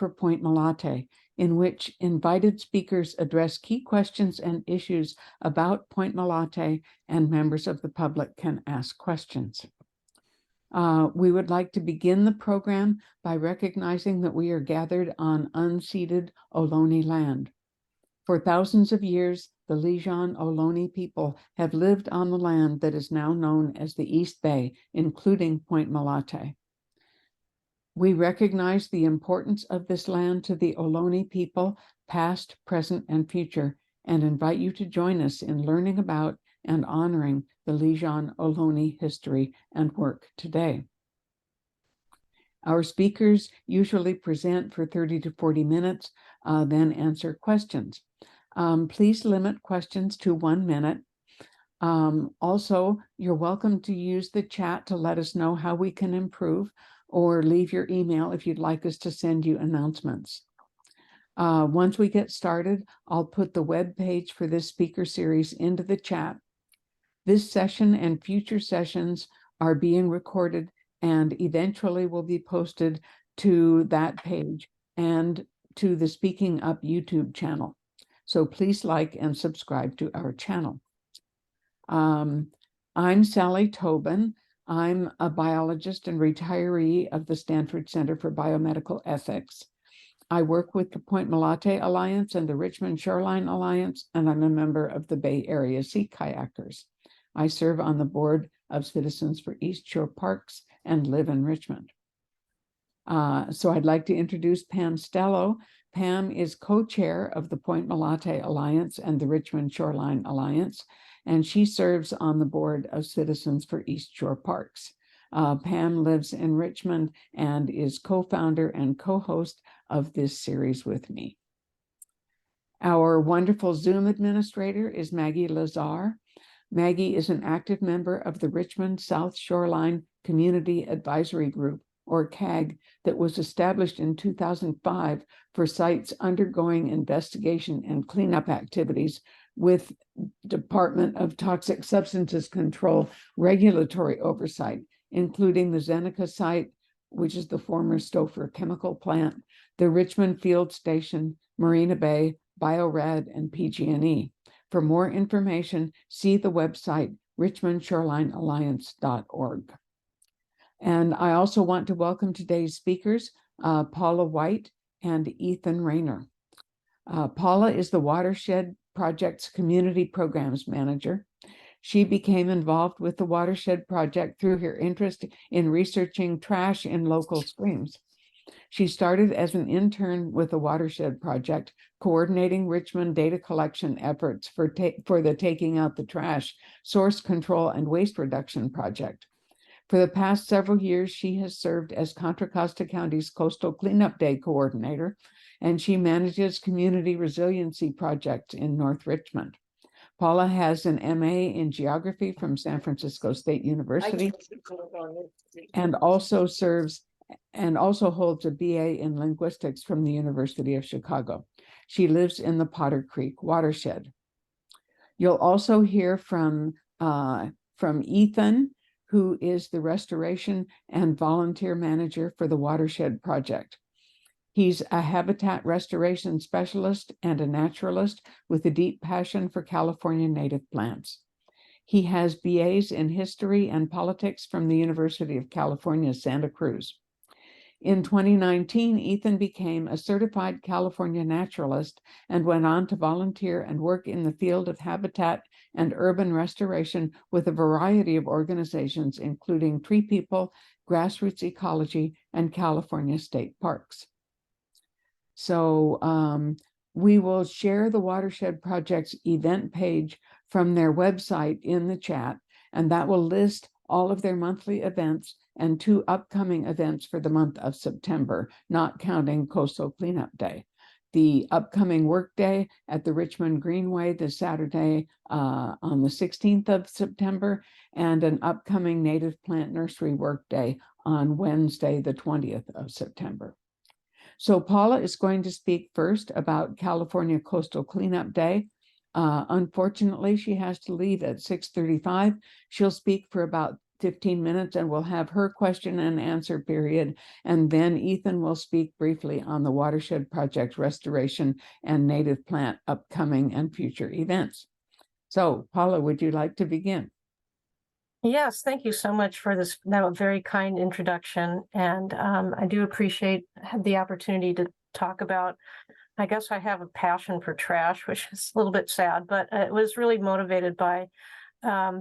for Point Molate, in which invited speakers address key questions and issues about Point Molate, and members of the public can ask questions. We would like to begin the program by recognizing that we are gathered on unceded Ohlone land. For thousands of years, the Lijan Ohlone people have lived on the land that is now known as the East Bay, including Point Molate. We recognize the importance of this land to the Ohlone people, past, present, and future, and invite you to join us in learning about and honoring the Lijan Ohlone history and work today. Our speakers usually present for 30 to 40 minutes, then answer questions. Please limit questions to 1 minute. Also, you're welcome to use the chat to let us know how we can improve, or leave your email if you'd like us to send you announcements. Once we get started, I'll put the web page for this speaker series into the chat. This session and future sessions are being recorded and eventually will be posted to that page and to the Speaking Up YouTube channel. So please like and subscribe to our channel. I'm Sally Tobin. I'm a biologist and retiree of the Stanford Center for Biomedical Ethics. I work with the Point Molate Alliance and the Richmond Shoreline Alliance, and I'm a member of the Bay Area Sea Kayakers. I serve on the board of Citizens for East Shore Parks and live in Richmond. So I'd like to introduce Pam Stello. Pam is co-chair of the Point Molate Alliance and the Richmond Shoreline Alliance, and she serves on the board of Citizens for East Shore Parks. Pam lives in Richmond and is co-founder and co-host of this series with me. Our wonderful Zoom administrator is Maggie Lazar. Maggie is an active member of the Richmond South Shoreline Community Advisory Group, or CAG, that was established in 2005 for sites undergoing investigation and cleanup activities with Department of Toxic Substances Control regulatory oversight, including the Zeneca site, which is the former Stouffer chemical plant, the Richmond Field Station, Marina Bay, Biorad, and PG&E. For more information, see the website richmondshorelinalliance.org. And I also want to welcome today's speakers, Paula White and Ethan Raynor. Paula is the Watershed Project's Community Programs Manager. She became involved with the Watershed Project through her interest in researching trash in local streams. She started as an intern with the Watershed Project, coordinating Richmond data collection efforts for the Taking Out the Trash, Source Control, and Waste Reduction Project. For the past several years, she has served as Contra Costa County's Coastal Cleanup Day coordinator, and she manages community resiliency projects in North Richmond. Paula has an MA in geography from San Francisco State University and also holds a BA in linguistics from the University of Chicago. She lives in the Potter Creek watershed. You'll also hear from Ethan, who is the restoration and volunteer manager for the Watershed Project. He's a habitat restoration specialist and a naturalist with a deep passion for California native plants. He has BAs in history and politics from the University of California, Santa Cruz. In 2019, Ethan became a certified California naturalist and went on to volunteer and work in the field of habitat and urban restoration with a variety of organizations, including Tree People, Grassroots Ecology, and California State Parks. So we will share the Watershed Project's event page from their website in the chat, and that will list all of their monthly events and 2 upcoming events for the month of September, not counting Coastal Cleanup Day. The upcoming work day at the Richmond Greenway this Saturday on the 16th of September, and an upcoming native plant nursery work day on Wednesday, the 20th of September. So Paula is going to speak first about California Coastal Cleanup Day. Unfortunately, she has to leave at 6:35. She'll speak for about 15 minutes, and we'll have her question and answer period. And then Ethan will speak briefly on the Watershed Project restoration and native plant upcoming and future events. So, Paula, would you like to begin? Yes, thank you so much for this very kind introduction. And I do appreciate the opportunity to talk about, I guess I have a passion for trash, which is a little bit sad, but it was really motivated by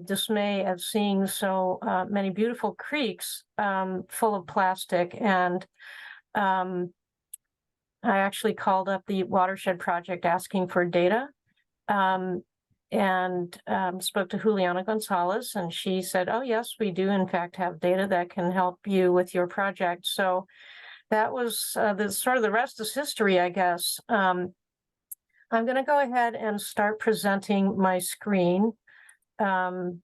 dismay at seeing so many beautiful creeks full of plastic. And I actually called up the Watershed Project asking for data. And spoke to Juliana Gonzalez, and she said, oh, yes, we do, in fact, have data that can help you with your project. So that was the rest is history, I guess. I'm going to go ahead and start presenting my screen and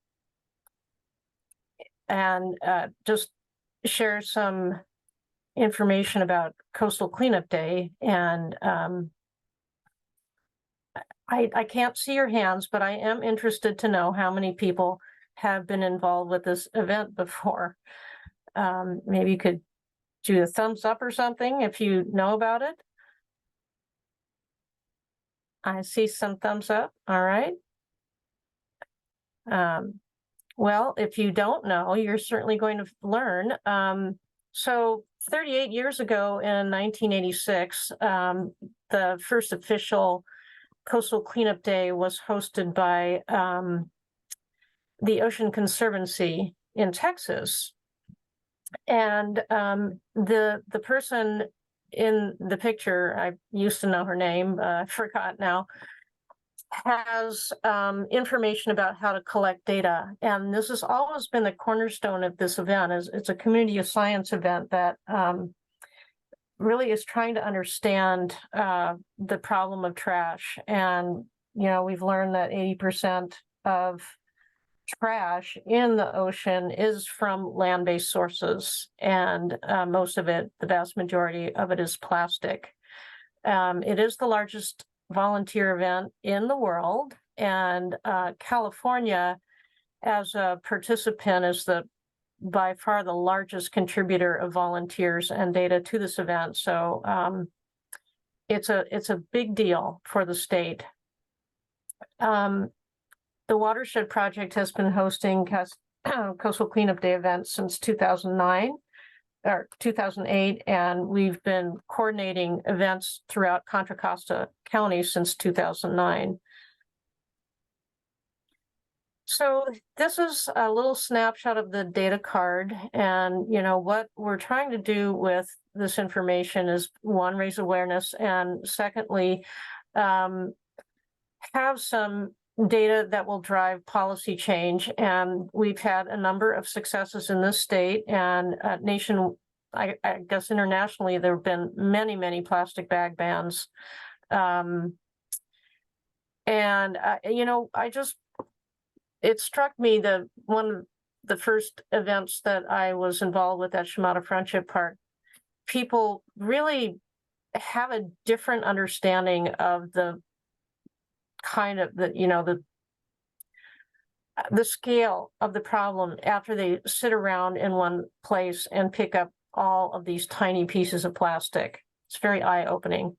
just share some information about Coastal Cleanup Day. And I can't see your hands, but I am interested to know how many people have been involved with this event before. Maybe you could do a thumbs up or something if you know about it. I see some thumbs up. All right. Well, if you don't know, you're certainly going to learn. So 38 years ago in 1986, the first official Coastal Cleanup Day was hosted by the Ocean Conservancy in Texas. And the person in the picture, I used to know her name, I forgot now, has information about how to collect data. And this has always been the cornerstone of this event. It's a community of science event that really is trying to understand the problem of trash. And, we've learned that 80% of trash in the ocean is from land-based sources. And most of it, the vast majority of it, is plastic. It is the largest volunteer event in the world. And California, as a participant, is by far the largest contributor of volunteers and data to this event. So it's a big deal for the state. The Watershed Project has been hosting Coastal Cleanup Day events since 2009 or 2008, and we've been coordinating events throughout Contra Costa County since 2009. So this is a little snapshot of the data card. And, what we're trying to do with this information is, one, raise awareness, and secondly, have some data that will drive policy change. And we've had a number of successes in this state and I guess internationally, there have been many, many plastic bag bans. It struck me that one of the first events that I was involved with at Shimada Friendship Park, people really have a different understanding of the kind of the scale of the problem after they sit around in one place and pick up all of these tiny pieces of plastic. It's very eye-opening.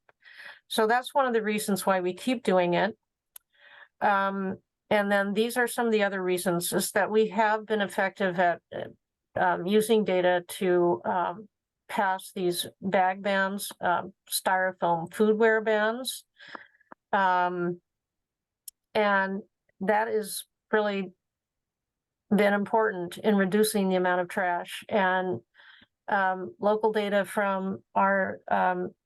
So that's one of the reasons why we keep doing it. And then these are some of the other reasons, is that we have been effective at using data to pass these bag bans, styrofoam foodware bans. And that has really been important in reducing the amount of trash. And local data from our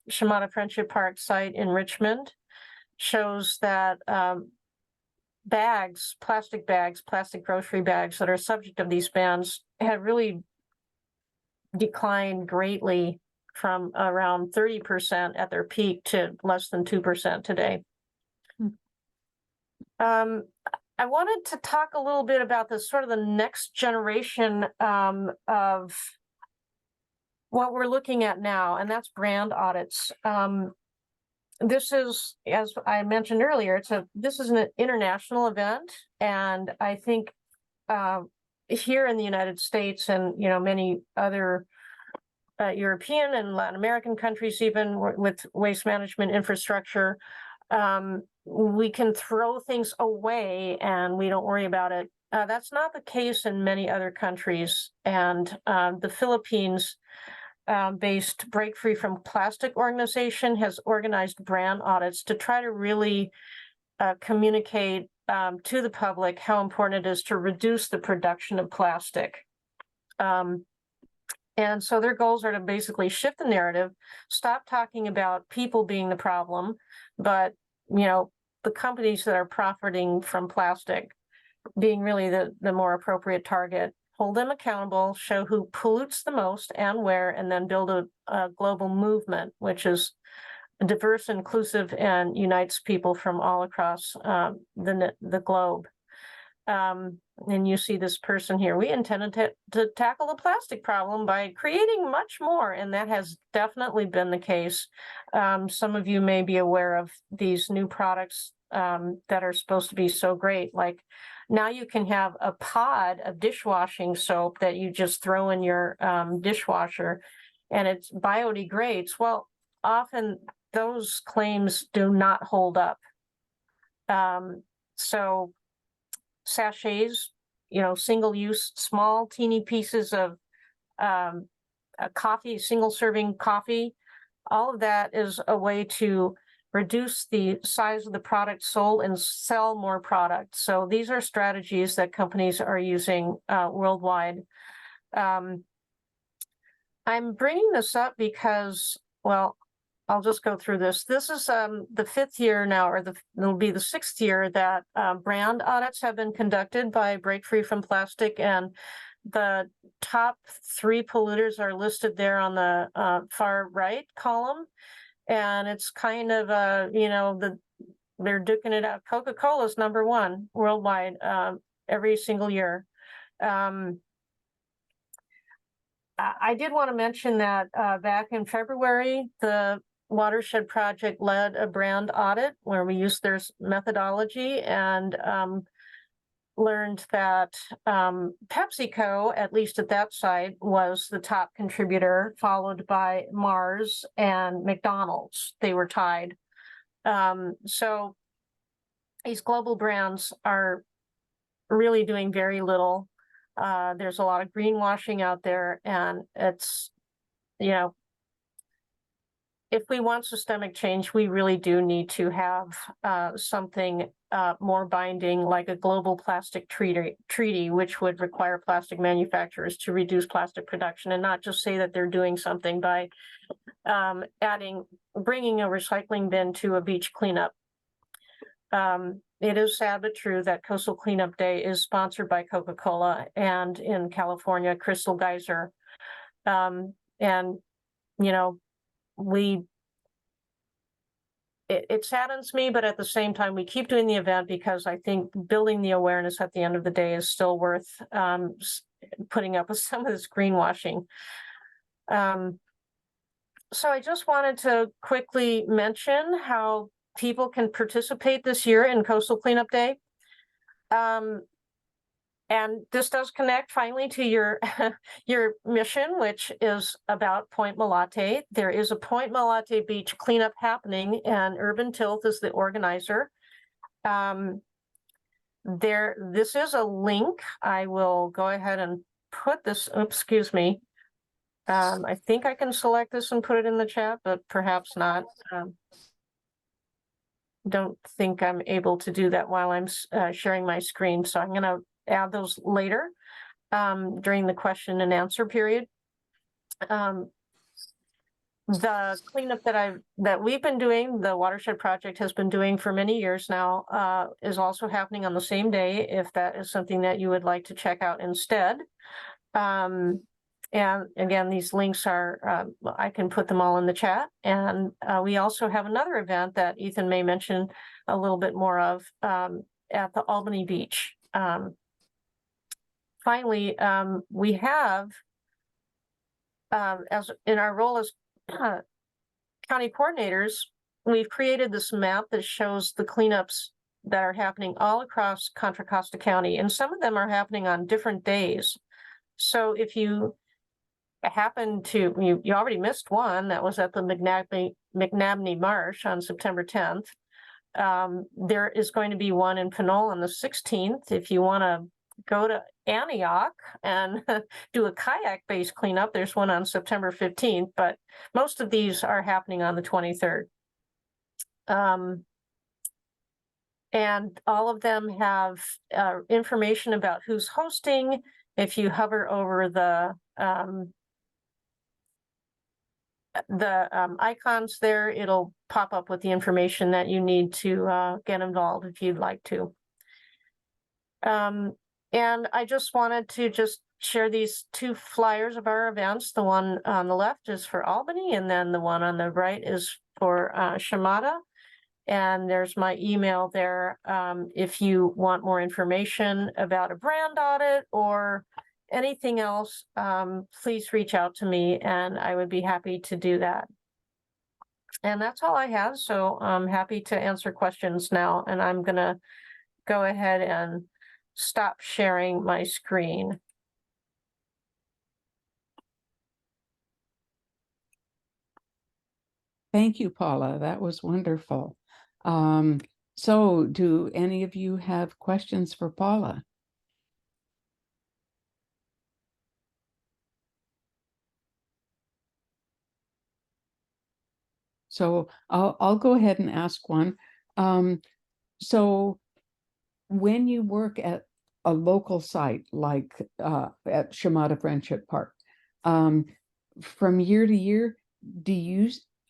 Shimada Friendship Park site in Richmond shows that plastic grocery bags that are subject of these bans have really declined greatly from around 30% at their peak to less than 2% today. I wanted to talk a little bit about this sort of the next generation of what we're looking at now, and that's brand audits. This is, as I mentioned earlier, this is an international event, and I think here in the United States and, many other European and Latin American countries, even with waste management infrastructure, we can throw things away and we don't worry about it. That's not the case in many other countries. And the Philippines based Break Free from Plastic organization has organized brand audits to try to really communicate to the public how important it is to reduce the production of plastic. And so their goals are to basically shift the narrative, stop talking about people being the problem, but, the companies that are profiting from plastic being really the more appropriate target, hold them accountable, show who pollutes the most and where, and then build a global movement, which is diverse, inclusive, and unites people from all across the globe. And you see this person here. We intended to tackle the plastic problem by creating much more, and that has definitely been the case. Some of you may be aware of these new products that are supposed to be so great. Like now you can have a pod of dishwashing soap that you just throw in your dishwasher and it biodegrades. Well, often those claims do not hold up. So sachets, single-use, small, teeny pieces of a coffee, single-serving coffee, all of that is a way to reduce the size of the product sold and sell more product. So these are strategies that companies are using worldwide. I'm bringing this up because, well, I'll just go through this. This is the fifth year now, or it'll be the sixth year that brand audits have been conducted by Break Free from Plastic, and the top 3 polluters are listed there on the far right column. And it's kind of, they're duking it out. Coca-Cola's #1 worldwide every single year. I did want to mention that back in February, the Watershed Project led a brand audit where we used their methodology and learned that PepsiCo, at least at that site, was the top contributor, followed by Mars and McDonald's. They were tied. So these global brands are really doing very little. There's a lot of greenwashing out there, and it's, if we want systemic change, we really do need to have something more binding, like a global plastic treaty, which would require plastic manufacturers to reduce plastic production and not just say that they're doing something by bringing a recycling bin to a beach cleanup. It is sad but true that Coastal Cleanup Day is sponsored by Coca-Cola and in California, Crystal Geyser. It saddens me, but at the same time, we keep doing the event because I think building the awareness at the end of the day is still worth putting up with some of this greenwashing. So I just wanted to quickly mention how people can participate this year in Coastal Cleanup Day. And this does connect finally to your your mission, which is about Point Molate. There is a Point Molate beach cleanup happening, and Urban Tilth is the organizer. This is a link. I will go ahead and put this. Oops, excuse me. I think I can select this and put it in the chat, but perhaps not. Don't think I'm able to do that while I'm sharing my screen, so I'm going to add those later during the question and answer period. The cleanup that we've been doing, the Watershed Project has been doing for many years now, is also happening on the same day, if that is something that you would like to check out instead. And again, these links are, I can put them all in the chat. And we also have another event that Ethan may mention a little bit more of at the Albany Beach. Finally, we have, as in our role as county coordinators, we've created this map that shows the cleanups that are happening all across Contra Costa County, and some of them are happening on different days. So if you happen to, you already missed one that was at the McNabney Marsh on September 10th. There is going to be one in Pinole on the 16th. If you want to go to Antioch and do a kayak-based cleanup, there's one on September 15th, but most of these are happening on the 23rd. And all of them have information about who's hosting. If you hover over the icons there, it'll pop up with the information that you need to get involved if you'd like to. And I just wanted to just share these two flyers of our events. The one on the left is for Albany, and then the one on the right is for Shimada. And there's my email there if you want more information about a brand audit or anything else. Please reach out to me and I would be happy to do that. And that's all I have. So I'm happy to answer questions now. And I'm going to go ahead and stop sharing my screen. Thank you, Paula. That was wonderful. So do any of you have questions for Paula? So I'll go ahead and ask one. So when you work at a local site like at Shimada Friendship Park, from year to year,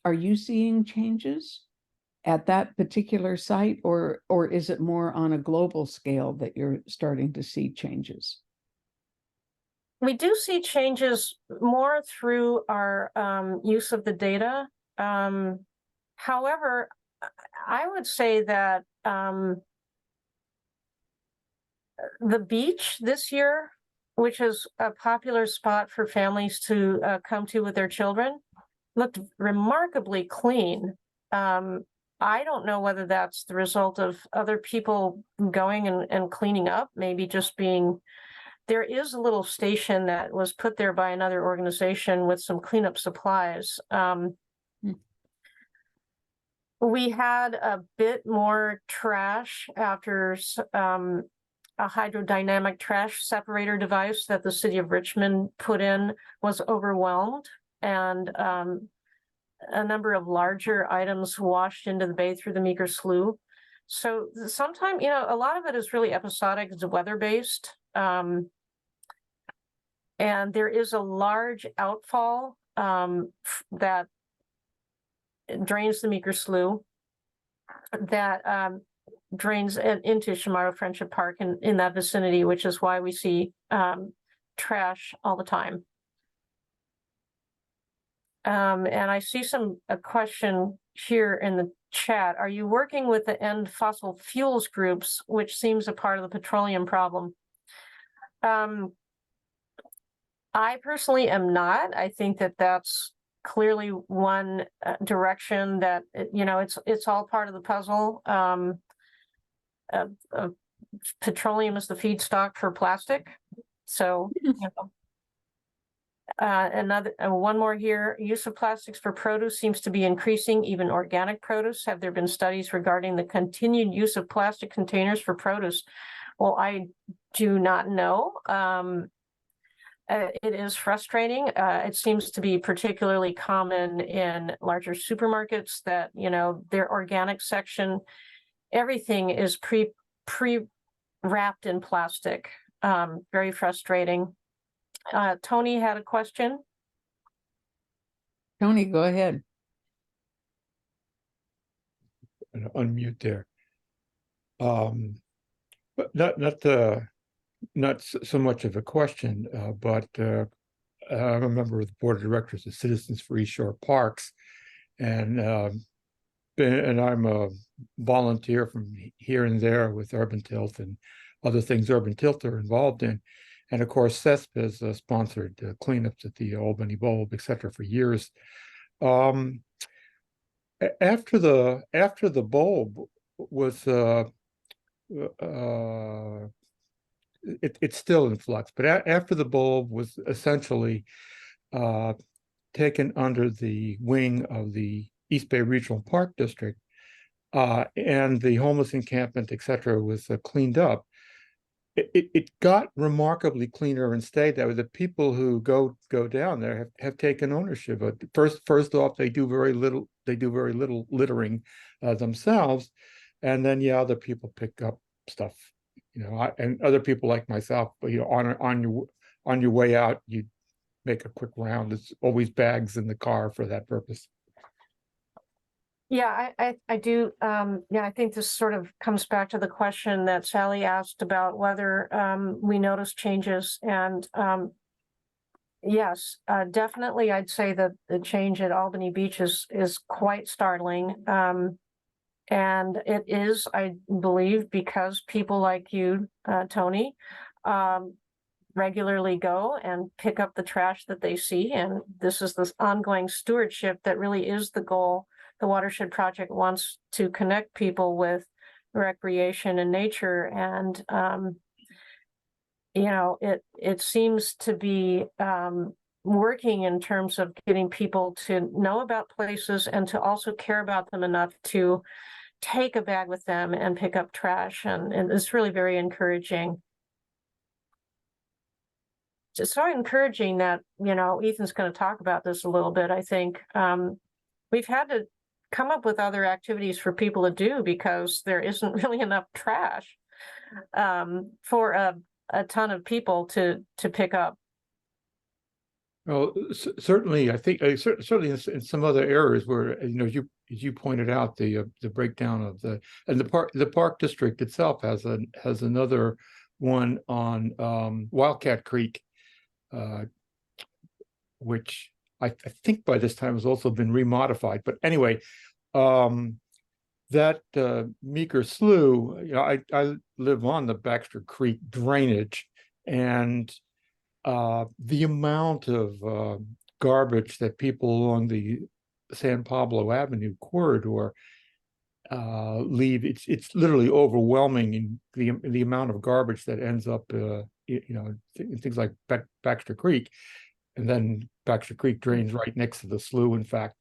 are you seeing changes at that particular site, or is it more on a global scale that you're starting to see changes? We do see changes more through our use of the data. However, I would say that the beach this year, which is a popular spot for families to come to with their children, looked remarkably clean. I don't know whether that's the result of other people going and cleaning up, maybe just being, there is a little station that was put there by another organization with some cleanup supplies. We had a bit more trash after a hydrodynamic trash separator device that the city of Richmond put in was overwhelmed, and a number of larger items washed into the bay through the Meeker Slough. So sometimes, a lot of it is really episodic, it's weather-based. And there is a large outfall that drains the Meeker Slough that drains into Shimada Friendship Park in that vicinity, which is why we see trash all the time. And I see a question here in the chat. Are you working with the End Fossil Fuels groups, which seems a part of the petroleum problem? I personally am not. I think that that's clearly one direction that, it's all part of the puzzle. Petroleum is the feedstock for plastic. So, one more here. Use of plastics for produce seems to be increasing, even organic produce. Have there been studies regarding the continued use of plastic containers for produce? Well, I do not know. It is frustrating. It seems to be particularly common in larger supermarkets that, their organic section, everything is pre-wrapped in plastic. Very frustrating. Tony had a question. Tony, go ahead. Unmute there. But not so much of a question, but I'm a member of the board of directors of Citizens for East Shore Parks, and I'm a volunteer from here and there with Urban Tilt and other things Urban Tilt are involved in. And of course, CESP has sponsored cleanups at the Albany Bulb, etc., for years. After the bulb was it's still in flux, but after the bulb was essentially taken under the wing of the East Bay Regional Park District, and the homeless encampment, etc., was cleaned up. It got remarkably cleaner and stayed that way. The people who go down there have taken ownership. But first off, they do very little littering themselves, and then other people pick up stuff, and other people like myself. But on your way out, you make a quick round. There's always bags in the car for that purpose. Yeah, I do. I think this sort of comes back to the question that Sally asked about whether we notice changes. And yes, definitely, I'd say that the change at Albany Beach is quite startling. And it is, I believe, because people like you, Tony, regularly go and pick up the trash that they see. And this is this ongoing stewardship that really is the goal. The Watershed Project wants to connect people with recreation and nature. And, it seems to be working in terms of getting people to know about places and to also care about them enough to take a bag with them and pick up trash. And it's really very encouraging. It's so encouraging that, Ethan's going to talk about this a little bit. I think we've had to come up with other activities for people to do because there isn't really enough trash for a ton of people to pick up. Well, certainly, I think certainly in some other areas where as you pointed out, the breakdown of the park district itself has another one on Wildcat Creek, which I think by this time has also been remodified. But anyway, that Meeker Slough, I live on the Baxter Creek drainage, and the amount of garbage that people along the San Pablo Avenue corridor leave, it's literally overwhelming in the amount of garbage that ends up in things like Baxter Creek. And then Baxter Creek drains right next to the slough, in fact.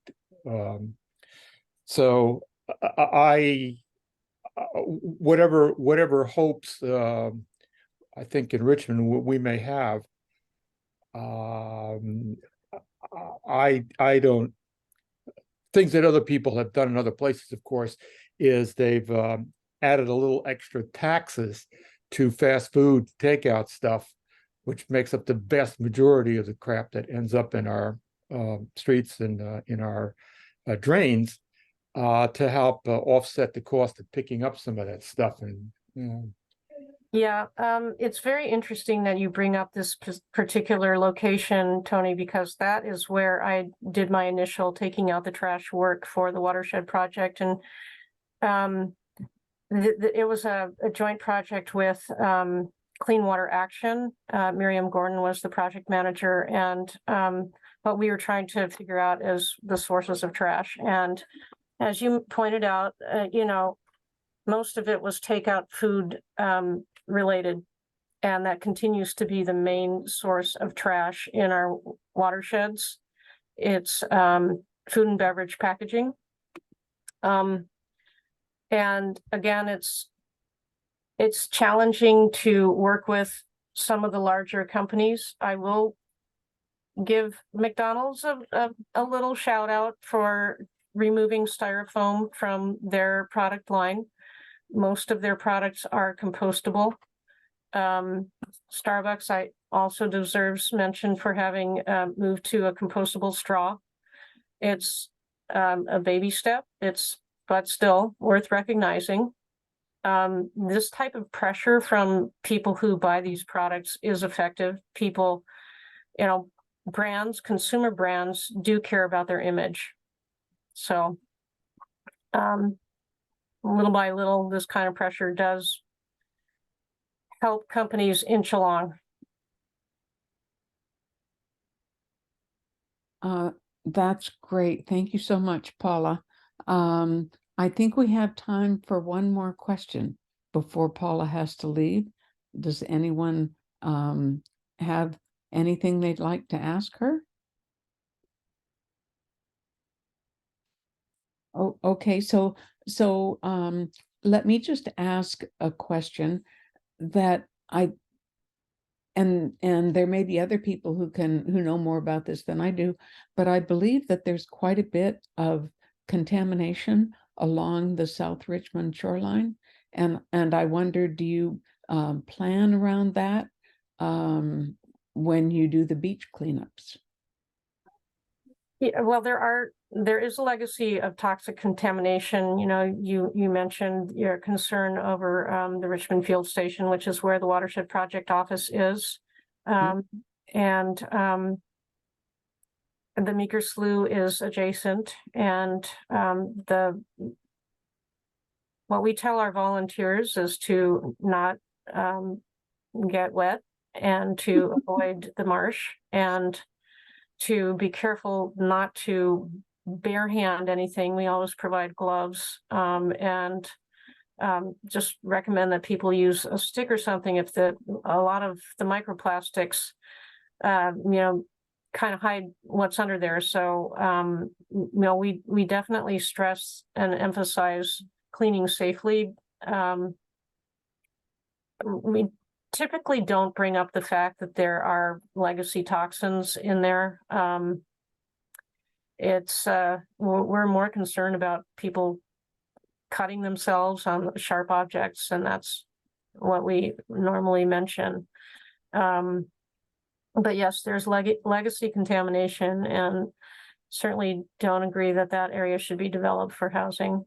So whatever hopes I think in Richmond we may have, I don't, things that other people have done in other places, of course, is they've added a little extra taxes to fast food takeout stuff, which makes up the vast majority of the crap that ends up in our streets and in our drains, to help offset the cost of picking up some of that stuff. And Yeah, it's very interesting that you bring up this particular location, Tony, because that is where I did my initial taking out the trash work for the Watershed Project. And it was a joint project with Clean Water Action. Miriam Gordon was the project manager, and what we were trying to figure out is the sources of trash. And as you pointed out, most of it was takeout food related, and that continues to be the main source of trash in our watersheds. It's food and beverage packaging. And again, it's challenging to work with some of the larger companies. I will give McDonald's a little shout out for removing styrofoam from their product line. Most of their products are compostable. Starbucks also deserves mention for having moved to a compostable straw. It's a baby step, but still worth recognizing. This type of pressure from people who buy these products is effective. People, consumer brands do care about their image. So, little by little, this kind of pressure does help companies inch along. That's great. Thank you so much, Paula. I think we have time for one more question. before Paula has to leave? Does anyone have anything they'd like to ask her? Oh, okay. So let me just ask a question that and there may be other people who know more about this than I do, but I believe that there's quite a bit of contamination along the South Richmond shoreline. And I wonder, do you plan around that when you do the beach cleanups? Yeah, well, there is a legacy of toxic contamination. You know, you mentioned your concern over the Richmond Field Station, which is where the Watershed Project office is. And the Meeker Slough is adjacent, and what we tell our volunteers is to not get wet and to avoid the marsh, and to be careful not to bare hand anything. We always provide gloves, and just recommend that people use a stick or something if a lot of the microplastics, kind of hide what's under there. So, we definitely stress and emphasize cleaning safely. We typically don't bring up the fact that there are legacy toxins in there. We're more concerned about people cutting themselves on sharp objects, and that's what we normally mention. But yes, there's legacy contamination, and certainly don't agree that that area should be developed for housing.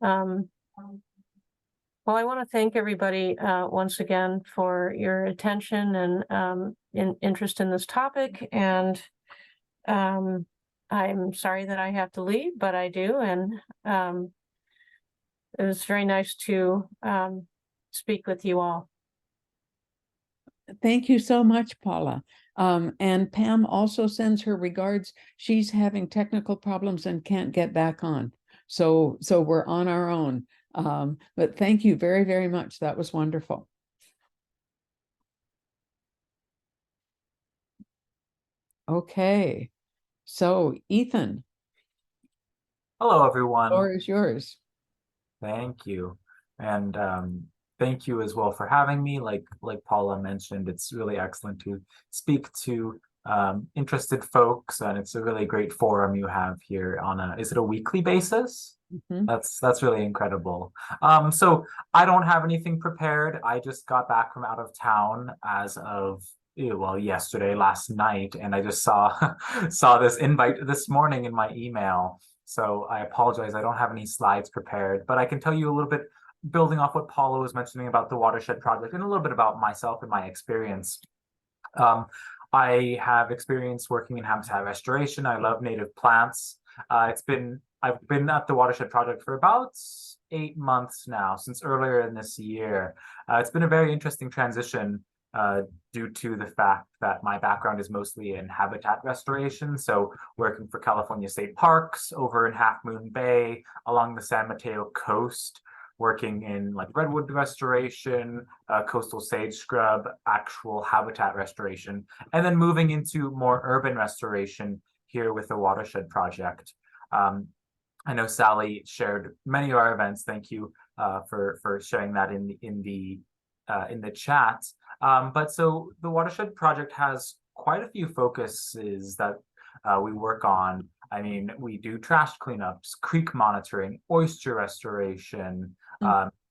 Well, I want to thank everybody once again for your attention and interest in this topic. And I'm sorry that I have to leave, but I do. And it was very nice to speak with you all. Thank you so much, Paula. And Pam also sends her regards. She's having technical problems and can't get back on. So we're on our own. But thank you very, very much. That was wonderful. Okay. So Ethan. Hello, everyone. The floor is yours. Thank you. And thank you as well for having me. Like Paula mentioned, it's really excellent to speak to interested folks, and it's a really great forum you have here on is it a weekly basis? Mm-hmm. That's really incredible. So I don't have anything prepared. I just got back from out of town as of yesterday, last night, and I just saw this invite this morning in my email. So I apologize, I don't have any slides prepared, but I can tell you a little bit, building off what Paula was mentioning about the Watershed Project, and a little bit about myself and my experience. I have experience working in habitat restoration. I love native plants. I've been at the Watershed Project for about 8 months now, since earlier in this year. It's been a very interesting transition due to the fact that my background is mostly in habitat restoration. So working for California State Parks over in Half Moon Bay, along the San Mateo coast, working in like redwood restoration, coastal sage scrub, actual habitat restoration, and then moving into more urban restoration here with the Watershed Project. I know Sally shared many of our events. Thank you for sharing that in the chat. But so the Watershed Project has quite a few focuses that we work on. I mean, we do trash cleanups, creek monitoring, oyster restoration,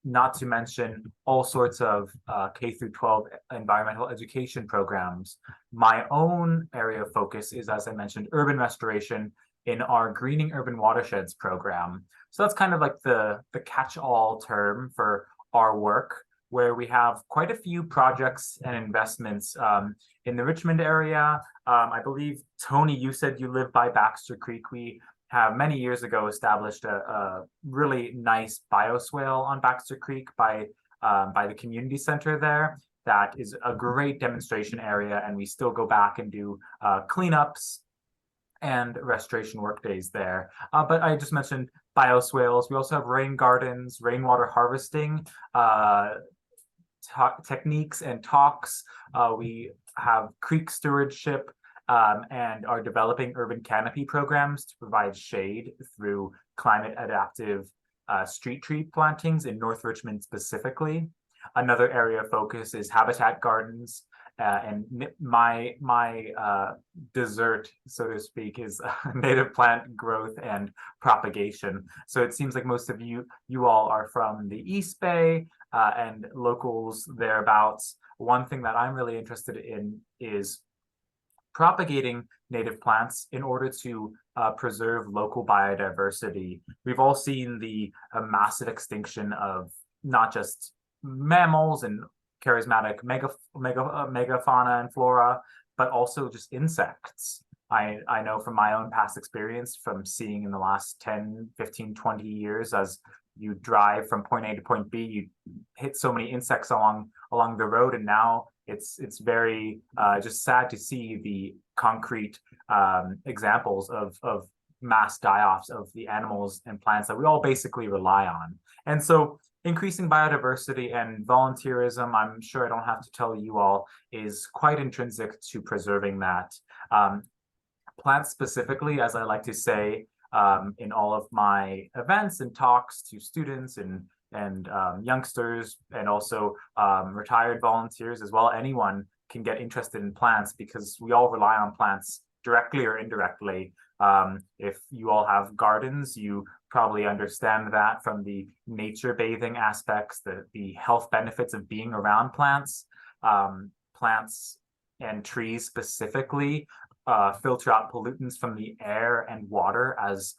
not to mention all sorts of K through 12 environmental education programs. My own area of focus is, as I mentioned, urban restoration in our Greening Urban Watersheds program. So that's kind of like the catch-all term for our work, where we have quite a few projects and investments in the Richmond area. I believe, Tony, you said you live by Baxter Creek. We have many years ago established a really nice bioswale on Baxter Creek by the community center there. That is a great demonstration area, and we still go back and do cleanups and restoration work days there. But I just mentioned bioswales. We also have rain gardens, rainwater harvesting techniques and talks. We have creek stewardship, and are developing urban canopy programs to provide shade through climate adaptive street tree plantings in North Richmond specifically. Another area of focus is habitat gardens, and my dessert, so to speak, is native plant growth and propagation. So it seems like most of you all are from the East Bay and locals thereabouts. One thing that I'm really interested in is propagating native plants in order to preserve local biodiversity. We've all seen the massive extinction of not just mammals and charismatic megafauna and flora, but also just insects. I know from my own past experience from seeing in the last 10, 15, 20 years, as you drive from point A to point B, you hit so many insects along the road, and now it's very just sad to see the concrete examples of mass die-offs of the animals and plants that we all basically rely on. And so increasing biodiversity and volunteerism, I'm sure I don't have to tell you all, is quite intrinsic to preserving that. Plants specifically, as I like to say in all of my events and talks to students and youngsters, and also retired volunteers as well, anyone can get interested in plants because we all rely on plants directly or indirectly. If you all have gardens, you probably understand that from the nature bathing aspects, the health benefits of being around plants. Plants and trees specifically filter out pollutants from the air and water as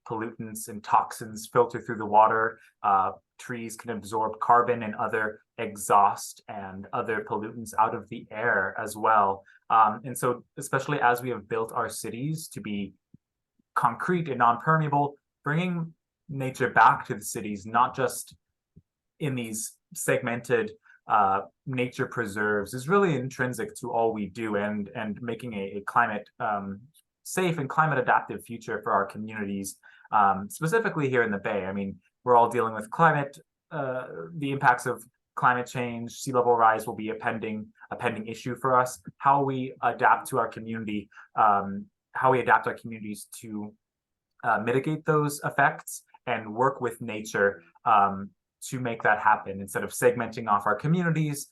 pollutants and toxins filter through the water. Trees can absorb carbon and other exhaust and other pollutants out of the air as well. And so especially as we have built our cities to be concrete and non-permeable, bringing nature back to the cities, not just in these segmented nature preserves, is really intrinsic to all we do, and making a climate safe and climate adaptive future for our communities, specifically here in the Bay. I mean, we're all dealing with climate, the impacts of climate change. Sea level rise will be a pending issue for us. How we adapt to our community, how we adapt our communities to mitigate those effects and work with nature to make that happen, instead of segmenting off our communities,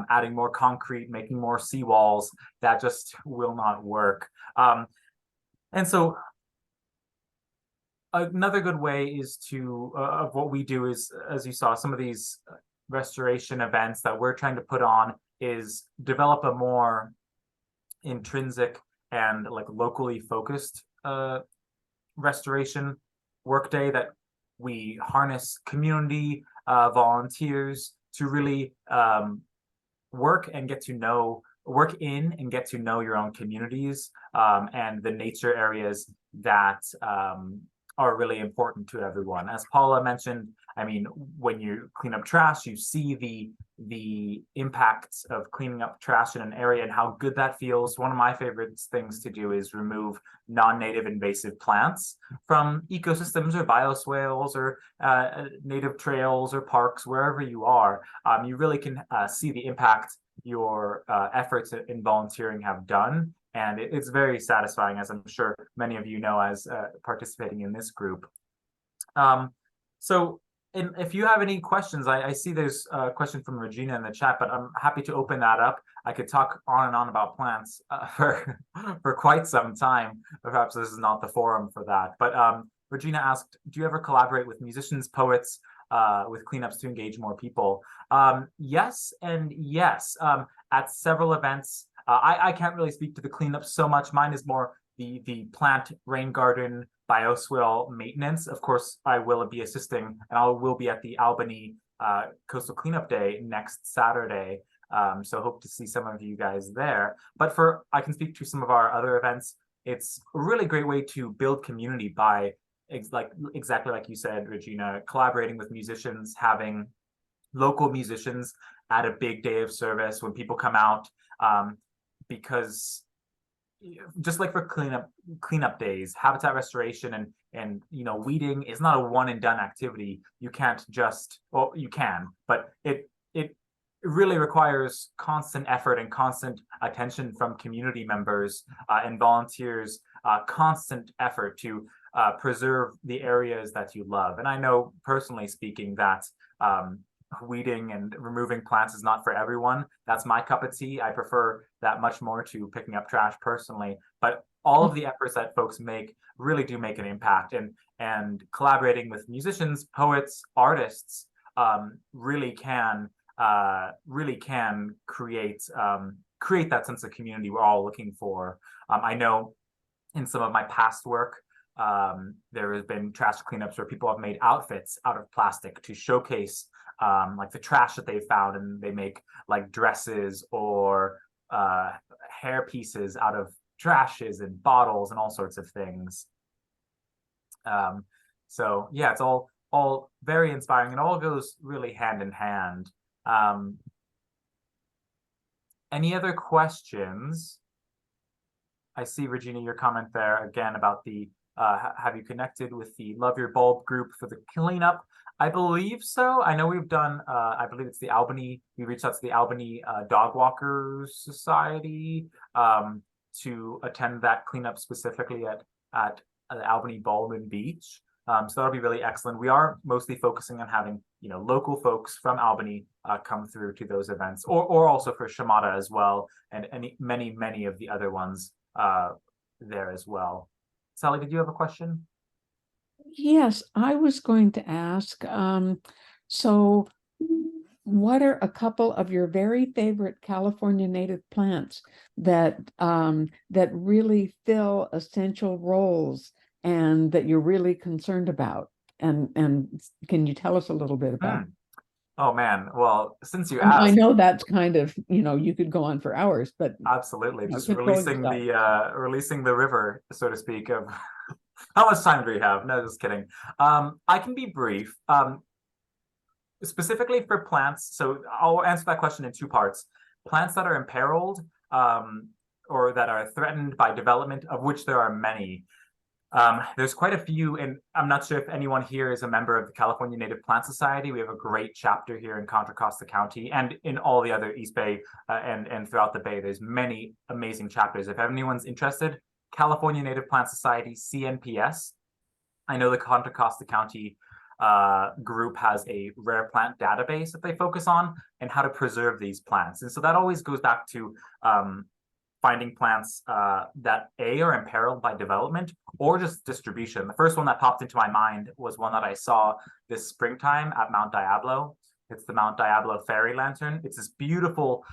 adding more concrete, making more seawalls. That just will not work. And so another good way is to of what we do is, as you saw, some of these restoration events that we're trying to put on is develop a more intrinsic and like locally focused restoration workday, that we harness community volunteers to really work in and get to know your own communities and the nature areas that are really important to everyone. As Paula mentioned, I mean, when you clean up trash, you see the impacts of cleaning up trash in an area and how good that feels. One of my favorite things to do is remove non-native invasive plants from ecosystems or bioswales or native trails or parks, wherever you are. You really can see the impact your efforts in volunteering have done. And it's very satisfying, as I'm sure many of you know, as participating in this group. So if you have any questions, I see there's a question from Regina in the chat, but I'm happy to open that up. I could talk on and on about plants for quite some time. Perhaps this is not the forum for that. But Regina asked, do you ever collaborate with musicians, poets, with cleanups to engage more people? Yes and yes. At several events, I can't really speak to the cleanup so much. Mine is more the plant, rain garden, bioswale maintenance. Of course, I will be assisting, and I will be at the Albany Coastal Cleanup Day next Saturday. So hope to see some of you guys there. But I can speak to some of our other events. It's a really great way to build community by exactly like you said, Regina, collaborating with musicians, having local musicians at a big day of service when people come out, because just like for cleanup days, habitat restoration and weeding is not a one and done activity. You can't just, well, you can, but it really requires constant effort and constant attention from community members and volunteers, constant effort to preserve the areas that you love. And I know, personally speaking, that weeding and removing plants is not for everyone. That's my cup of tea. I prefer that much more to picking up trash personally. But all of the efforts that folks make really do make an impact. And collaborating with musicians, poets, artists really can create that sense of community we're all looking for. I know in some of my past work, there has been trash cleanups where people have made outfits out of plastic to showcase like the trash that they found, and they make like dresses or hair pieces out of trashes and bottles and all sorts of things. So yeah, it's all very inspiring, and all goes really hand in hand. Any other questions? I see, Regina, your comment there again about the have you connected with the Love Your Bulb group for the cleanup? I believe so. I know we've done, I believe it's the Albany, we reached out to the Albany Dog Walkers Society to attend that cleanup specifically at the Albany Baldwin Beach. So that'll be really excellent. We are mostly focusing on having, local folks from Albany come through to those events, or also for Shamata as well, and many of the other ones there as well. Sally, did you have a question? Yes, I was going to ask, so what are a couple of your very favorite California native plants that that really fill essential roles and that you're really concerned about? And can you tell us a little bit about it? Oh man, well, since you I asked, know that's kind of, you could go on for hours, but absolutely, just control releasing yourself. releasing the river, so to speak, of how much time do we have? No, just kidding. I can be brief. Specifically for plants, so I'll answer that question in two parts. Plants that are imperiled or that are threatened by development, of which there are many. There's quite a few, and I'm not sure if anyone here is a member of the California Native Plant Society. We have a great chapter here in Contra Costa County and in all the other East Bay and throughout the Bay. There's many amazing chapters. If anyone's interested, California Native Plant Society, CNPS. I know the Contra Costa County group has a rare plant database that they focus on and how to preserve these plants. And so that always goes back to finding plants that are imperiled by development or just distribution. The first one that popped into my mind was one that I saw this springtime at Mount Diablo. It's the Mount Diablo fairy lantern. It's this beautiful,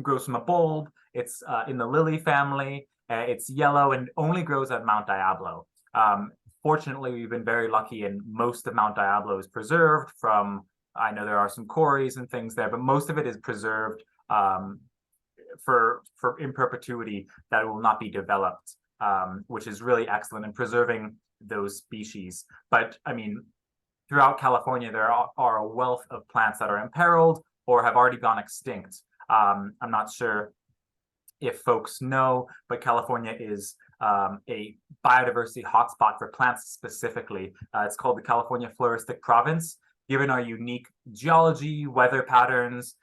grows from a bulb. It's in the lily family. It's yellow and only grows at Mount Diablo. Fortunately, we've been very lucky, and most of Mount Diablo is preserved from, I know there are some quarries and things there, but most of it is preserved for in perpetuity, that it will not be developed, which is really excellent in preserving those species. But I mean, throughout California, there are a wealth of plants that are imperiled or have already gone extinct. I'm not sure if folks know, but California is a biodiversity hotspot for plants specifically. It's called the California Floristic Province. Given our unique geology, weather patterns,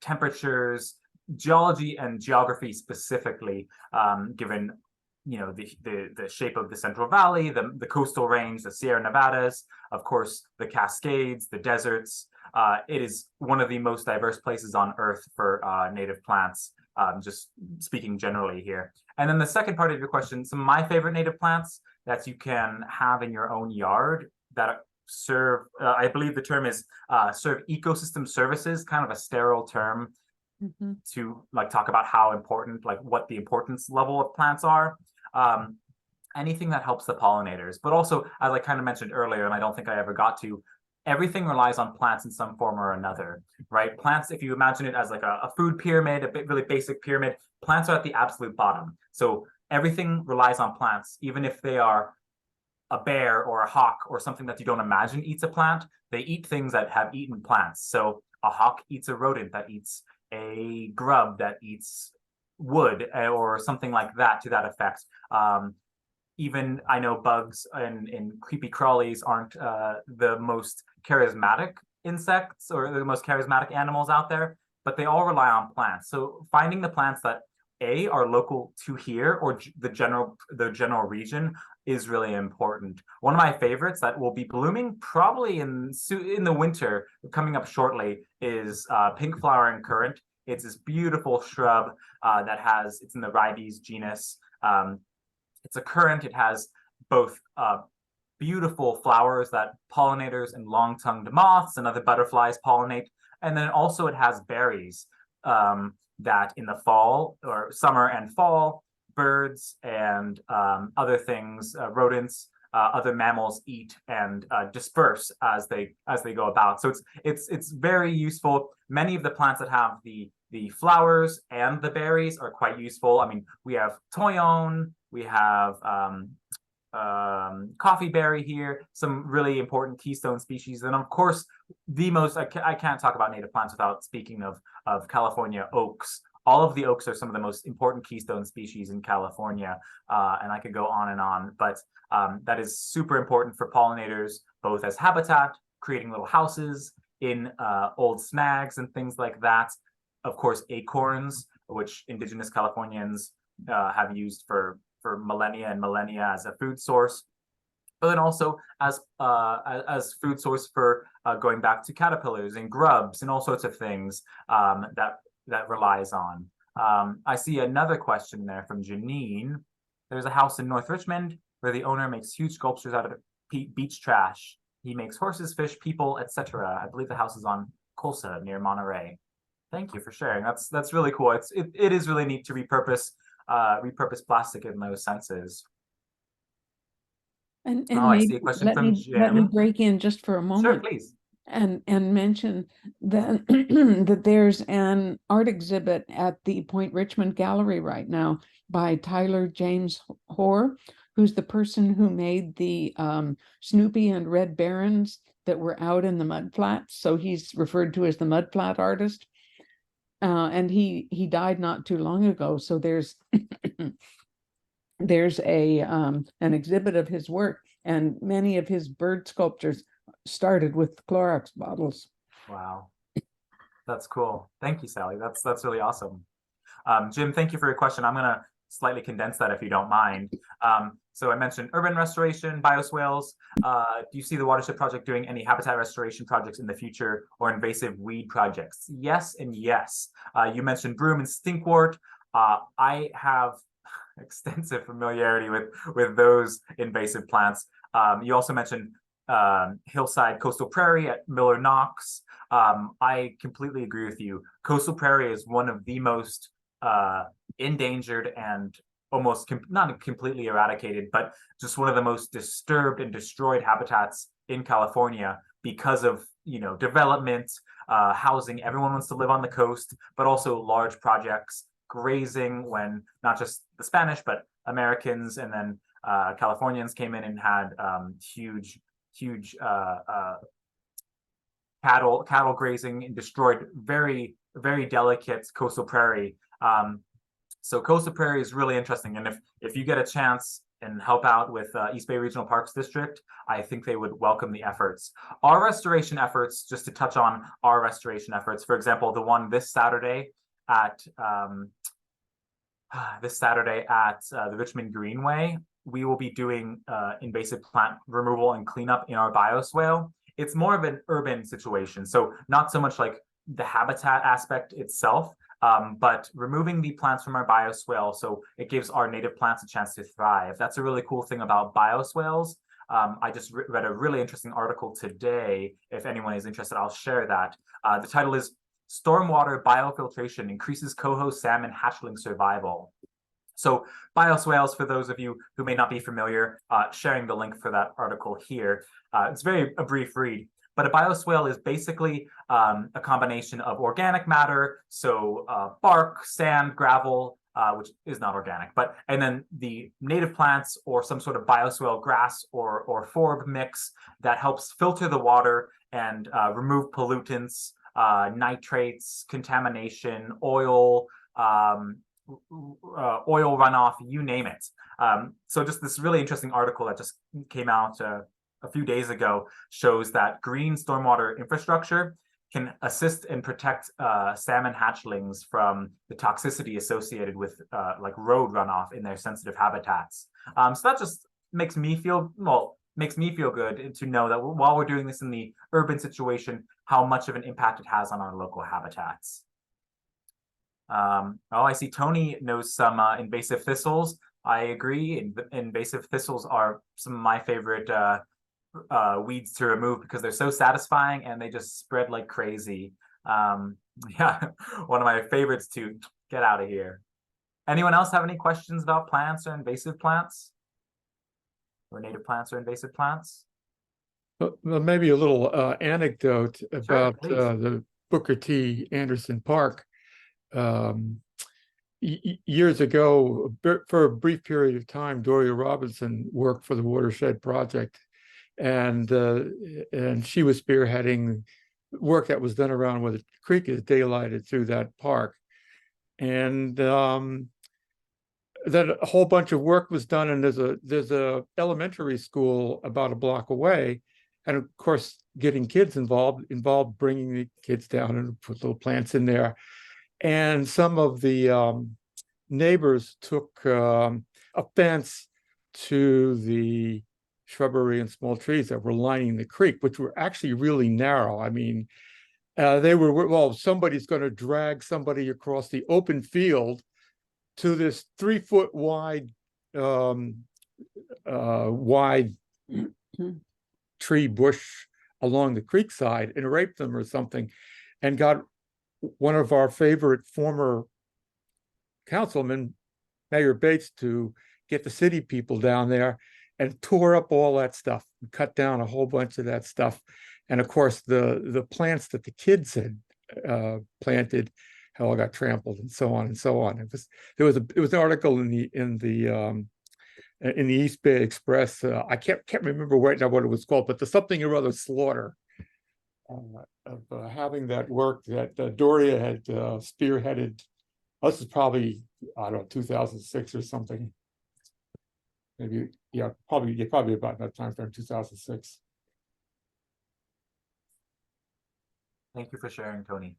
temperatures, geology and geography specifically, given the shape of the Central Valley, the coastal range, the Sierra Nevadas, of course, the Cascades, the deserts. It is one of the most diverse places on Earth for native plants, just speaking generally here. And then the second part of your question, some of my favorite native plants that you can have in your own yard that serve, I believe the term is serve ecosystem services, kind of a sterile term to like talk about how important, like what the importance level of plants are. Anything that helps the pollinators, but also, as I kind of mentioned earlier, and I don't think I ever got to, everything relies on plants in some form or another, right? Plants, if you imagine it as like a food pyramid, really basic pyramid, plants are at the absolute bottom. So everything relies on plants, even if they are a bear or a hawk or something that you don't imagine eats a plant, they eat things that have eaten plants. So a hawk eats a rodent that eats a grub that eats wood or something like that to that effect. Even I know bugs and creepy crawlies aren't the most charismatic insects or the most charismatic animals out there, but they all rely on plants. So finding the plants that are local to here or the general region is really important. One of my favorites that will be blooming probably in the winter, coming up shortly, is pink flowering currant. It's this beautiful shrub it's in the Ribes genus. It's a currant. It has both beautiful flowers that pollinators and long-tongued moths and other butterflies pollinate. And then also it has berries that in the fall or summer and fall, birds and other things, rodents, other mammals eat and disperse as they go about. So it's very useful. Many of the plants that have the flowers and the berries are quite useful. I mean, we have toyon, we have coffee berry here, some really important keystone species, and of course, the most I can't talk about native plants without speaking of California oaks. All of the oaks are some of the most important keystone species in California, and I could go on, but that is super important for pollinators, both as habitat, creating little houses in old snags and things like that. Of course, acorns, which indigenous Californians have used for millennia and millennia as a food source, but then also as food source for going back to caterpillars and grubs and all sorts of things that relies on. I see another question there from Janine. There's a house in North Richmond where the owner makes huge sculptures out of beach trash. He makes horses, fish, people, etc. I believe the house is on Colsa near Monterey. Thank you for sharing. That's really cool. It is really neat to repurpose plastic in those senses. And I maybe see a question let from me Jim. break in just for a moment. Sure, please. And mention that that there's an art exhibit at the Point Richmond Gallery right now by Tyler James Hoare, who's the person who made the Snoopy and Red Barons that were out in the mud flats. So he's referred to as the mud flat artist. And he died not too long ago. So there's there's an exhibit of his work, and many of his bird sculptures started with Clorox bottles. Wow, that's cool. Thank you, Sally. That's really awesome. Jim, thank you for your question. I'm gonna slightly condense that if you don't mind. So I mentioned urban restoration, bioswales. Do you see the Watershed Project doing any habitat restoration projects in the future or invasive weed projects? Yes and yes. You mentioned broom and stinkwort. I have extensive familiarity with those invasive plants. You also mentioned hillside coastal prairie at Miller Knox. I completely agree with you. Coastal prairie is one of the most endangered and almost not completely eradicated, but just one of the most disturbed and destroyed habitats in California because of development, housing. Everyone wants to live on the coast, but also large projects, grazing, when not just the Spanish but Americans and then Californians came in and had huge cattle grazing and destroyed very, very delicate coastal prairie. So coastal prairie is really interesting, and if you get a chance and help out with East Bay Regional Parks District, I think they would welcome the efforts. Our restoration efforts, just to touch on our restoration efforts, for example, the one this Saturday at the Richmond Greenway, we will be doing invasive plant removal and cleanup in our bioswale. It's more of an urban situation, so not so much like the habitat aspect itself, but removing the plants from our bioswale so it gives our native plants a chance to thrive. That's a really cool thing about bioswales. I just read a really interesting article today. If anyone is interested, I'll share that. The title is Stormwater Biofiltration Increases Coho Salmon Hatchling Survival. So bioswales, for those of you who may not be familiar, sharing the link for that article here. It's a brief read. But a bioswale is basically a combination of organic matter, so bark, sand, gravel, which is not organic, and then the native plants or some sort of bioswale grass or forb mix that helps filter the water and remove pollutants, nitrates, contamination, oil, oil runoff, you name it. So just this really interesting article that just came out a few days ago shows that green stormwater infrastructure can assist and protect salmon hatchlings from the toxicity associated with like road runoff in their sensitive habitats. So that just makes me feel good to know that while we're doing this in the urban situation, how much of an impact it has on our local habitats. I see Tony knows some invasive thistles. I agree. Invasive thistles are some of my favorite weeds to remove because they're so satisfying and they just spread like crazy. Yeah, one of my favorites to get out of here. Anyone else have any questions about plants or invasive plants? Or native plants or invasive plants? Well, maybe a little anecdote about please. the Booker T. Anderson Park. Years ago, for a brief period of time, Doria Robinson worked for the Watershed Project, and she was spearheading work that was done around where the creek is daylighted through that park. And that a whole bunch of work was done, and there's a elementary school about a block away, and of course getting kids involved bringing the kids down and put little plants in there. And some of the neighbors took offense to the shrubbery and small trees that were lining the creek, which were actually really narrow. I mean, they were, well, somebody's going to drag somebody across the open field to this 3-foot wide tree bush along the creek side and rape them or something, and got one of our favorite former councilmen, Mayor Bates, to get the city people down there and tore up all that stuff, cut down a whole bunch of that stuff. And of course, the plants that the kids had planted all got trampled, and so on and so on. It was an article in the East Bay Express. I can't remember right now what it was called, but the something or other slaughter of having that work that Doria had spearheaded. This is probably, I don't know, 2006 or something. Maybe, yeah, probably about that time frame, 2006. Thank you for sharing, Tony.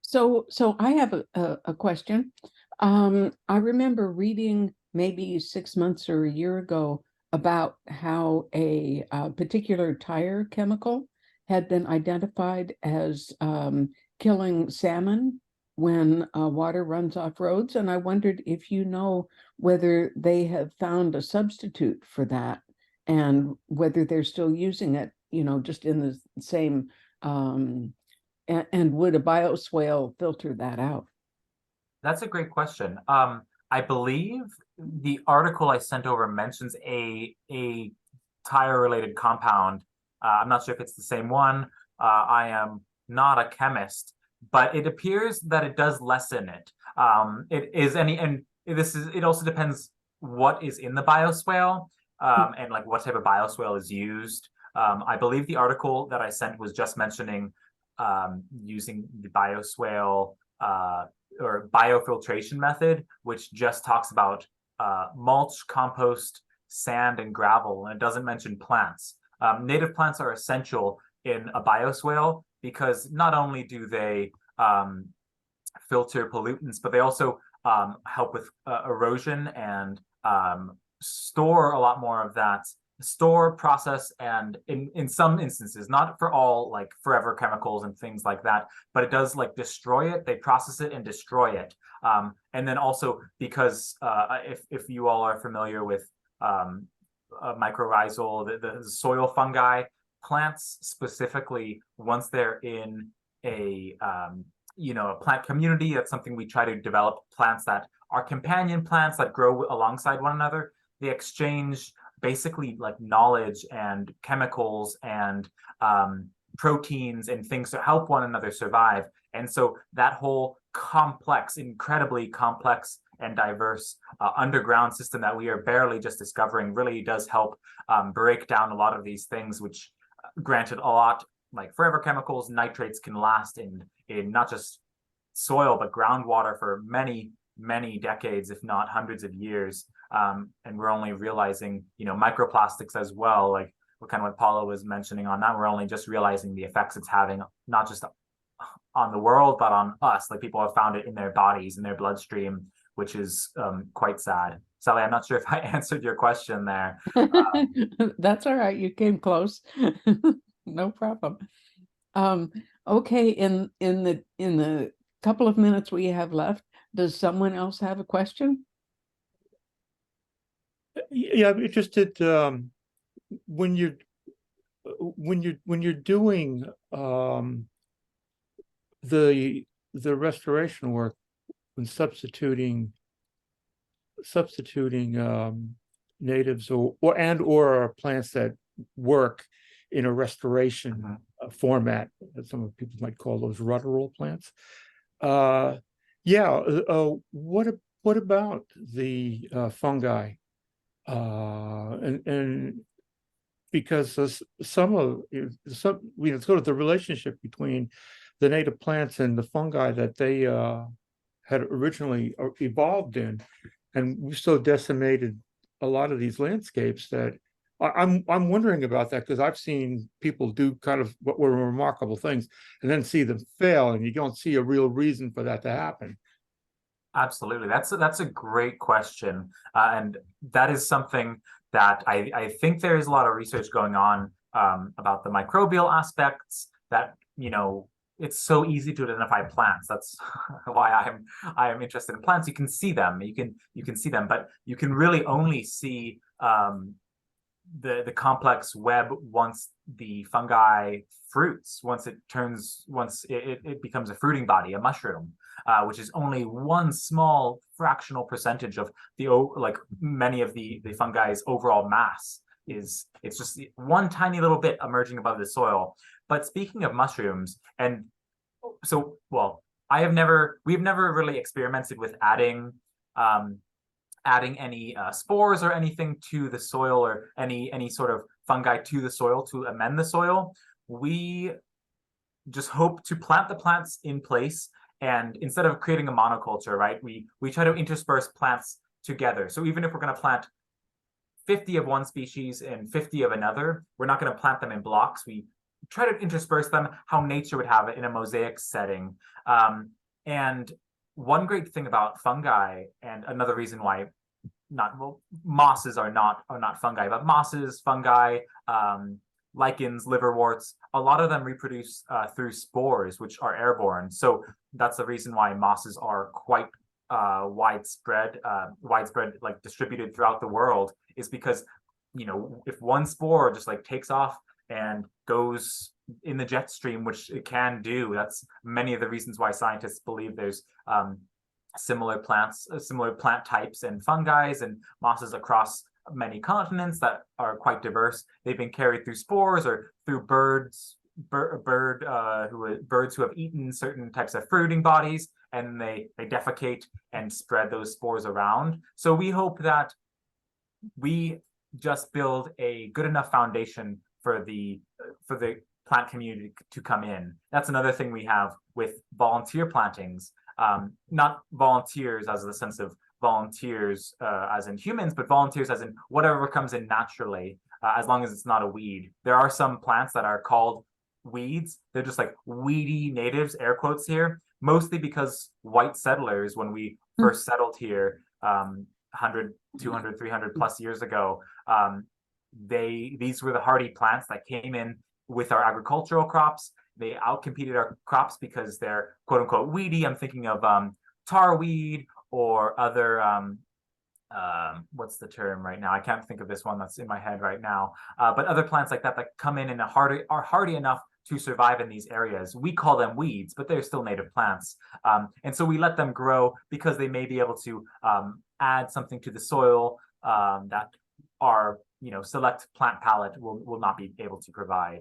So I have a question. I remember reading maybe 6 months or a year ago about how a particular tire chemical had been identified as killing salmon when water runs off roads. And I wondered if you know whether they have found a substitute for that and whether they're still using it, just in the same, and would a bioswale filter that out? That's a great question. I believe the article I sent over mentions a tire-related compound. I'm not sure if it's the same one. I am not a chemist, but it appears that it does lessen it. It also depends what is in the bioswale and like what type of bioswale is used. I believe the article that I sent was just mentioning using the bioswale or biofiltration method, which just talks about mulch, compost, sand, and gravel, and it doesn't mention plants. Native plants are essential in a bioswale because not only do they filter pollutants, but they also help with erosion and store a lot more of that. Store, process, and in some instances, not for all like forever chemicals and things like that, but it does like destroy it. They process it and destroy it. And then also because if you all are familiar with mycorrhizal, the soil fungi, plants specifically, once they're in a a plant community, that's something we try to develop, plants that are companion plants that grow alongside one another. They exchange basically like knowledge and chemicals and proteins and things to help one another survive. And so that whole complex, incredibly complex and diverse underground system that we are barely just discovering really does help break down a lot of these things, which granted a lot like forever chemicals, nitrates can last in not just soil, but groundwater for many, many decades, if not hundreds of years. And we're only realizing, microplastics as well, like what Paula was mentioning on that. We're only just realizing the effects it's having, not just on the world, but on us. Like people have found it in their bodies, in their bloodstream, which is quite sad. Sally, I'm not sure if I answered your question there. That's all right. You came close. No problem. Okay, in the couple of minutes we have left, does someone else have a question? Yeah, I'm interested, when you're doing the restoration work, when substituting natives or plants that work in a restoration format, that some people might call those rudderall plants. What about the fungi? And because sort of the relationship between the native plants and the fungi that they had originally evolved in, and we so decimated a lot of these landscapes that I'm wondering about that, because I've seen people do kind of what were remarkable things and then see them fail, and you don't see a real reason for that to happen. Absolutely. That's a great question. And that is something that I think there is a lot of research going on about the microbial aspects that, it's so easy to identify plants. That's why I am interested in plants. You can see them, you can see them, but you can really only see the complex web once the fungi fruits, once it becomes a fruiting body, a mushroom, which is only one small fractional percentage of many of the fungi's overall mass. It's just one tiny little bit emerging above the soil. But speaking of mushrooms, and so, well, we've never really experimented with adding any spores or anything to the soil, or any sort of fungi to the soil to amend the soil. We just hope to plant the plants in place, and instead of creating a monoculture, right, we try to intersperse plants together. So even if we're going to plant 50 of one species and 50 of another, we're not going to plant them in blocks. We try to intersperse them how nature would have it in a mosaic setting. And one great thing about fungi, and another reason why mosses are not fungi, but mosses, fungi, lichens, liverworts, a lot of them reproduce through spores, which are airborne. So that's the reason why mosses are quite widespread, like distributed throughout the world, is because, if one spore just like takes off and goes in the jet stream, which it can do, that's many of the reasons why scientists believe there's similar plant types and fungi and mosses across many continents that are quite diverse. They've been carried through spores or through birds who have eaten certain types of fruiting bodies, and they defecate and spread those spores around. So we hope that we just build a good enough foundation for the plant community to come in. That's another thing we have with volunteer plantings. Not volunteers as the sense of volunteers as in humans, but volunteers as in whatever comes in naturally, as long as it's not a weed. There are some plants that are called weeds. They're just like weedy natives, air quotes here, mostly because white settlers, when we first settled here 100, 200, 300 plus years ago, these were the hardy plants that came in with our agricultural crops. They outcompeted our crops because they're quote unquote weedy. I'm thinking of tarweed or other what's the term right now? I can't think of this one that's in my head right now. But other plants like that come in and are hardy enough to survive in these areas. We call them weeds, but they're still native plants. And so we let them grow because they may be able to add something to the soil that our select plant palette will not be able to provide.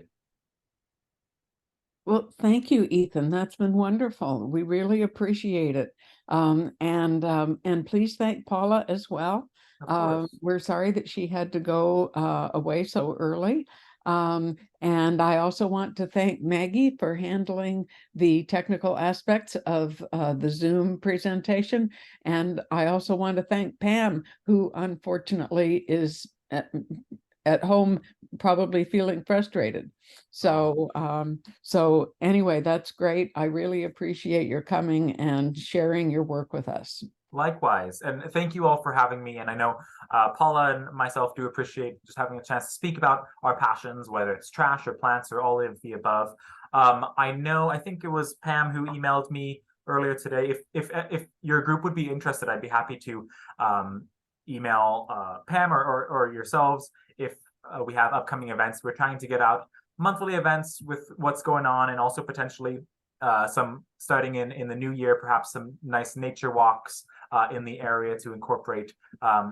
Well, thank you, Ethan. That's been wonderful. We really appreciate it. And please thank Paula as well. Of course. We're sorry that she had to go away so early. And I also want to thank Maggie for handling the technical aspects of the Zoom presentation. And I also want to thank Pam, who unfortunately is at home probably feeling frustrated. So so anyway, that's great. I really appreciate your coming and sharing your work with us. Likewise, and thank you all for having me. And I know Paula and myself do appreciate just having a chance to speak about our passions, whether it's trash or plants or all of the above. I think it was Pam who emailed me earlier today. If your group would be interested, I'd be happy to email Pam or yourselves if we have upcoming events. We're trying to get out monthly events with what's going on, and also potentially some starting in the new year, perhaps some nice nature walks in the area to incorporate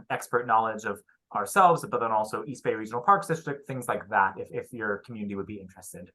expert knowledge of ourselves, but then also East Bay Regional Parks District, things like that, if your community would be interested.